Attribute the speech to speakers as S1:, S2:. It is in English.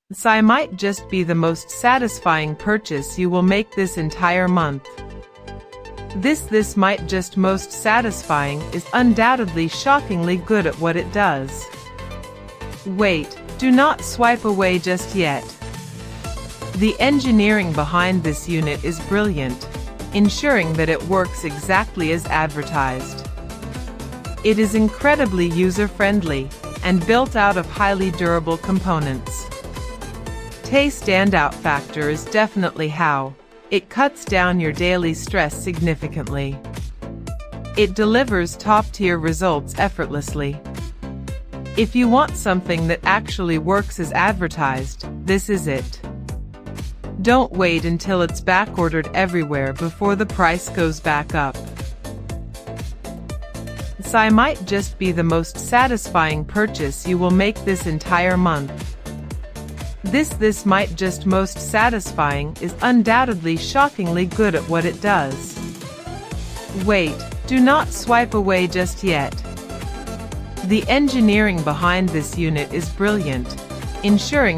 S1: This might just be the most satisfying purchase you will make this entire month. This might just most satisfying is undoubtedly shockingly good at what it does. Wait, do not swipe away just yet. The engineering behind this unit is brilliant, ensuring that it works exactly as advertised. It is incredibly user-friendly and built out of highly durable components. Taste standout factor is definitely how it cuts down your daily stress significantly. It delivers top-tier results effortlessly. If you want something that actually works as advertised, this is it. Don't wait until it's backordered everywhere before the price goes back up. This might just be the most satisfying purchase you will make this entire month. This might just most satisfying is undoubtedly shockingly good at what it does. Wait, do not swipe away just yet. The engineering behind this unit is brilliant, ensuring